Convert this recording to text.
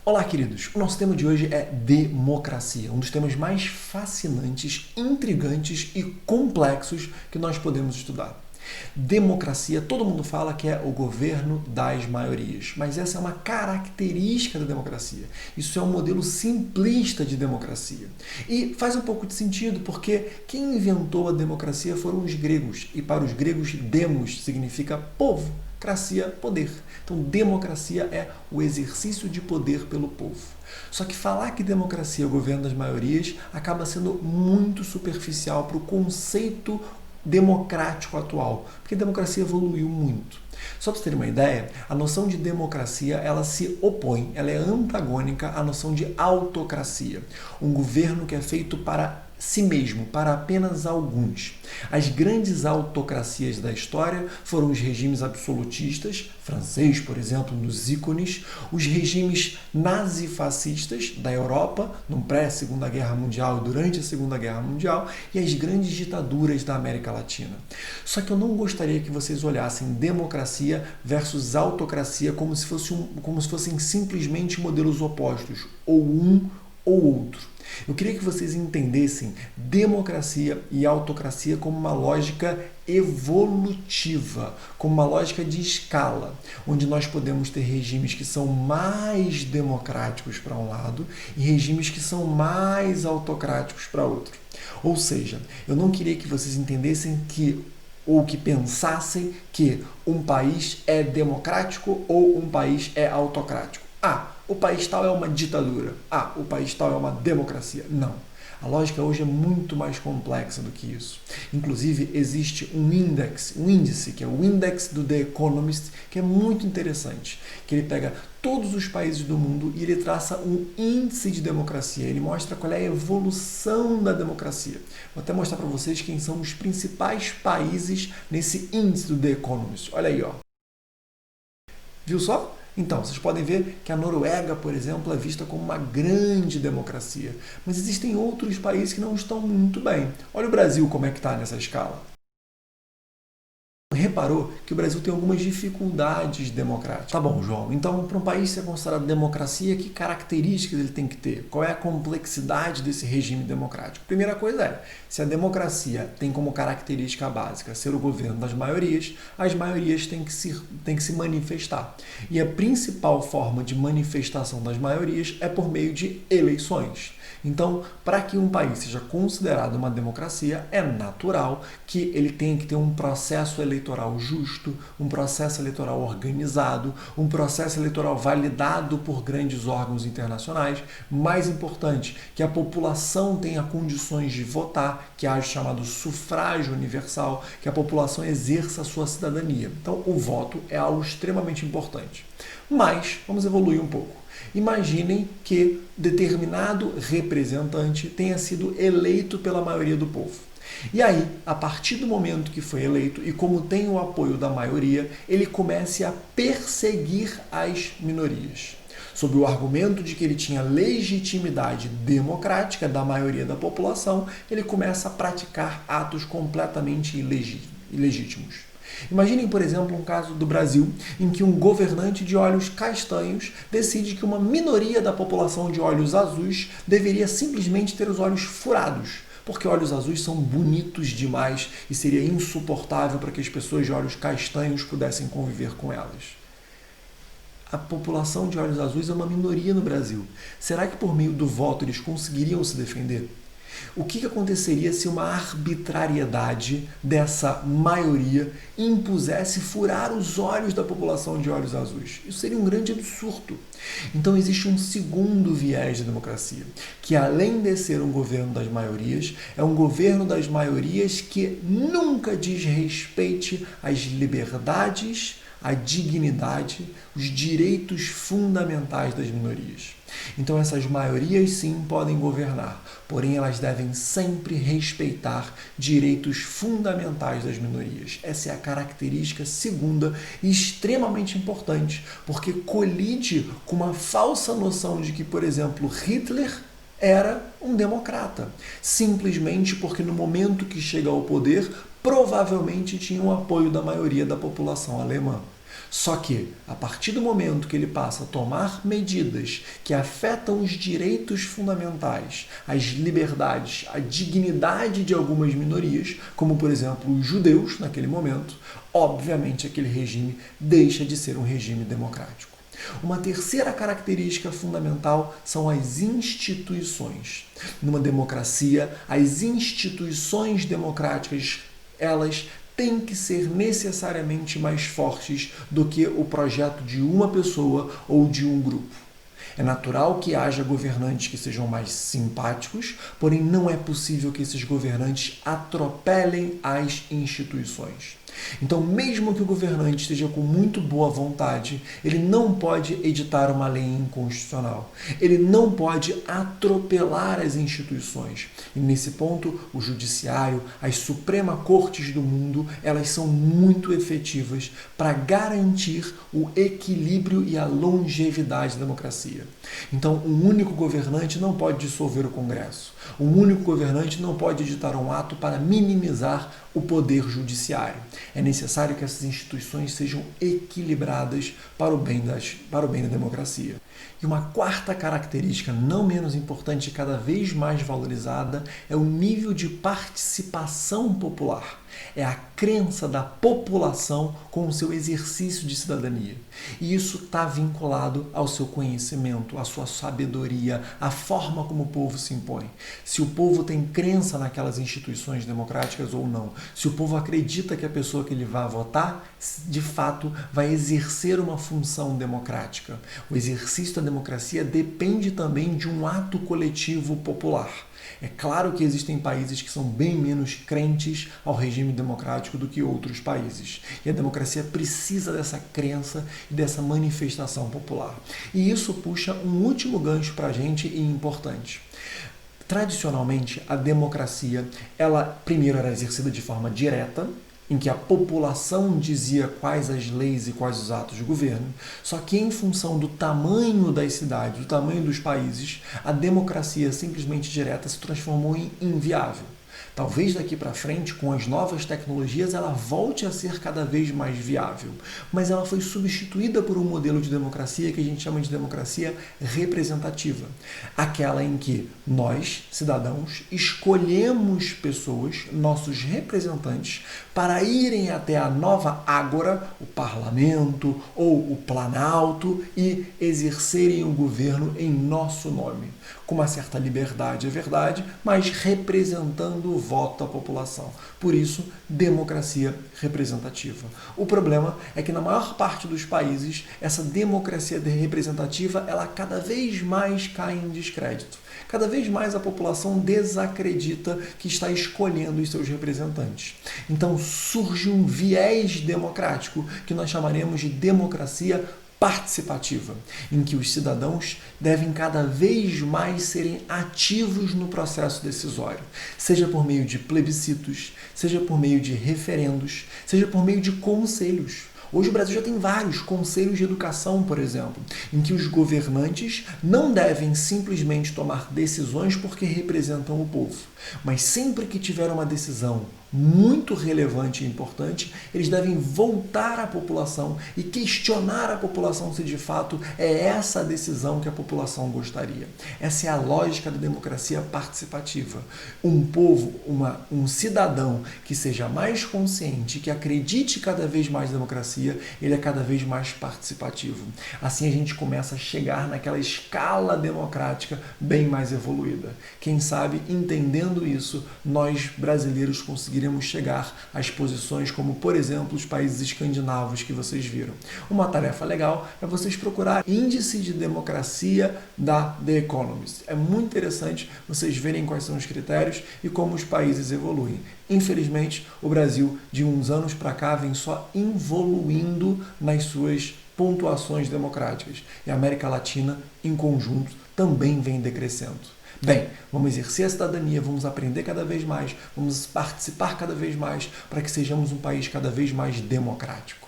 Olá, queridos! O nosso tema de hoje é democracia, um dos temas mais fascinantes, intrigantes e complexos que nós podemos estudar. Democracia, todo mundo fala que é o governo das maiorias, mas essa é uma característica da democracia. Isso é um modelo simplista de democracia. E faz um pouco de sentido porque quem inventou a democracia foram os gregos, e para os gregos, demos significa povo. Cracia, poder. Então, democracia é o exercício de poder pelo povo. Só que falar que democracia é o governo das maiorias acaba sendo muito superficial para o conceito democrático atual, porque a democracia evoluiu muito. Só para você ter uma ideia, a noção de democracia ela se opõe, ela é antagônica à noção de autocracia, um governo que é feito para si mesmo, para apenas alguns. As grandes autocracias da história foram os regimes absolutistas, francês, por exemplo, nos ícones, os regimes nazifascistas da Europa, no pré-Segunda Guerra Mundial e durante a Segunda Guerra Mundial, e as grandes ditaduras da América Latina. Só que eu não gostaria que vocês olhassem democracia versus autocracia como se fossem simplesmente modelos opostos, ou um ou outro. Eu queria que vocês entendessem democracia e autocracia como uma lógica evolutiva, como uma lógica de escala, onde nós podemos ter regimes que são mais democráticos para um lado e regimes que são mais autocráticos para outro. Ou seja, eu não queria que vocês entendessem ou que pensassem que um país é democrático ou um país é autocrático. O país tal é uma ditadura. O país tal é uma democracia. Não. A lógica hoje é muito mais complexa do que isso. Inclusive, existe um índice, que é o Index do The Economist, que é muito interessante, que ele pega todos os países do mundo e ele traça um índice de democracia. Ele mostra qual é a evolução da democracia. Vou até mostrar para vocês quem são os principais países nesse índice do The Economist. Olha aí, ó. Viu só? Então, vocês podem ver que a Noruega, por exemplo, é vista como uma grande democracia. Mas existem outros países que não estão muito bem. Olha o Brasil como é que está nessa escala. Reparou que o Brasil tem algumas dificuldades democráticas. Tá bom, João. Então, para um país ser considerado democracia, que características ele tem que ter? Qual é a complexidade desse regime democrático? Primeira coisa é, se a democracia tem como característica básica ser o governo das maiorias, as maiorias têm que se manifestar. E a principal forma de manifestação das maiorias é por meio de eleições. Então, para que um país seja considerado uma democracia, é natural que ele tenha que ter um processo eleitoral justo, um processo eleitoral organizado, um processo eleitoral validado por grandes órgãos internacionais. Mais importante, que a população tenha condições de votar, que haja o chamado sufrágio universal, que a população exerça a sua cidadania. Então, o voto é algo extremamente importante. Mas, vamos evoluir um pouco. Imaginem que determinado representante tenha sido eleito pela maioria do povo. E aí, a partir do momento que foi eleito e como tem o apoio da maioria, ele comece a perseguir as minorias. Sob o argumento de que ele tinha legitimidade democrática da maioria da população, ele começa a praticar atos completamente ilegítimos. Imaginem, por exemplo, um caso do Brasil em que um governante de olhos castanhos decide que uma minoria da população de olhos azuis deveria simplesmente ter os olhos furados, porque olhos azuis são bonitos demais e seria insuportável para que as pessoas de olhos castanhos pudessem conviver com elas. A população de olhos azuis é uma minoria no Brasil. Será que por meio do voto eles conseguiriam se defender? O que aconteceria se uma arbitrariedade dessa maioria impusesse furar os olhos da população de olhos azuis? Isso seria um grande absurdo. Então existe um segundo viés da democracia, que além de ser um governo das maiorias, é um governo das maiorias que nunca desrespeite as liberdades, a dignidade, os direitos fundamentais das minorias. Então essas maiorias sim podem governar, porém elas devem sempre respeitar direitos fundamentais das minorias. Essa é a característica segunda e extremamente importante, porque colide com uma falsa noção de que, por exemplo, Hitler era um democrata, simplesmente porque no momento que chega ao poder, provavelmente tinha o apoio da maioria da população alemã. Só que, a partir do momento que ele passa a tomar medidas que afetam os direitos fundamentais, as liberdades, a dignidade de algumas minorias, como por exemplo os judeus naquele momento, obviamente aquele regime deixa de ser um regime democrático. Uma terceira característica fundamental são as instituições. Numa democracia, as instituições democráticas, elas têm que ser necessariamente mais fortes do que o projeto de uma pessoa ou de um grupo. É natural que haja governantes que sejam mais simpáticos, porém não é possível que esses governantes atropelem as instituições. Então, mesmo que o governante esteja com muito boa vontade, ele não pode editar uma lei inconstitucional. Ele não pode atropelar as instituições. E nesse ponto, o judiciário, as Suprema Cortes do mundo, elas são muito efetivas para garantir o equilíbrio e a longevidade da democracia. Então, um único governante não pode dissolver o Congresso. Um único governante não pode editar um ato para minimizar o poder judiciário. É necessário que essas instituições sejam equilibradas para o bem da democracia. E uma quarta característica, não menos importante e cada vez mais valorizada, é o nível de participação popular. É a crença da população com o seu exercício de cidadania. E isso está vinculado ao seu conhecimento, à sua sabedoria, à forma como o povo se impõe. Se o povo tem crença naquelas instituições democráticas ou não. Se o povo acredita que a pessoa que ele vai votar, de fato, vai exercer uma função democrática. O exercício da democracia depende também de um ato coletivo popular. É claro que existem países que são bem menos crentes ao regime democrático do que outros países. E a democracia precisa dessa crença e dessa manifestação popular. E isso puxa um último gancho para a gente e importante. Tradicionalmente, a democracia, ela primeiro era exercida de forma direta, em que a população dizia quais as leis e quais os atos de governo, só que em função do tamanho das cidades, do tamanho dos países, a democracia simplesmente direta se transformou em inviável. Talvez daqui para frente, com as novas tecnologias, ela volte a ser cada vez mais viável. Mas ela foi substituída por um modelo de democracia que a gente chama de democracia representativa. Aquela em que nós, cidadãos, escolhemos pessoas, nossos representantes, para irem até a nova ágora, o parlamento ou o planalto, e exercerem o governo em nosso nome. Com uma certa liberdade, é verdade, mas representando o voto da população. Por isso, democracia representativa. O problema é que na maior parte dos países, essa democracia representativa, ela cada vez mais cai em descrédito. Cada vez mais a população desacredita que está escolhendo os seus representantes. Então surge um viés democrático que nós chamaremos de democracia participativa, em que os cidadãos devem cada vez mais serem ativos no processo decisório, seja por meio de plebiscitos, seja por meio de referendos, seja por meio de conselhos. Hoje o Brasil já tem vários conselhos de educação, por exemplo, em que os governantes não devem simplesmente tomar decisões porque representam o povo, mas sempre que tiver uma decisão muito relevante e importante, eles devem voltar à população e questionar a população se de fato é essa a decisão que a população gostaria. Essa é a lógica da democracia participativa. Um povo, um cidadão que seja mais consciente, que acredite cada vez mais na democracia, ele é cada vez mais participativo. Assim a gente começa a chegar naquela escala democrática bem mais evoluída. Quem sabe, entendendo isso, nós brasileiros conseguiremos chegar às posições como, por exemplo, os países escandinavos que vocês viram. Uma tarefa legal é vocês procurar índice de democracia da The Economist. É muito interessante vocês verem quais são os critérios e como os países evoluem. Infelizmente, o Brasil, de uns anos para cá, vem só evoluindo nas suas pontuações democráticas. E a América Latina, em conjunto, também vem decrescendo. Bem, vamos exercer a cidadania, vamos aprender cada vez mais, vamos participar cada vez mais para que sejamos um país cada vez mais democrático.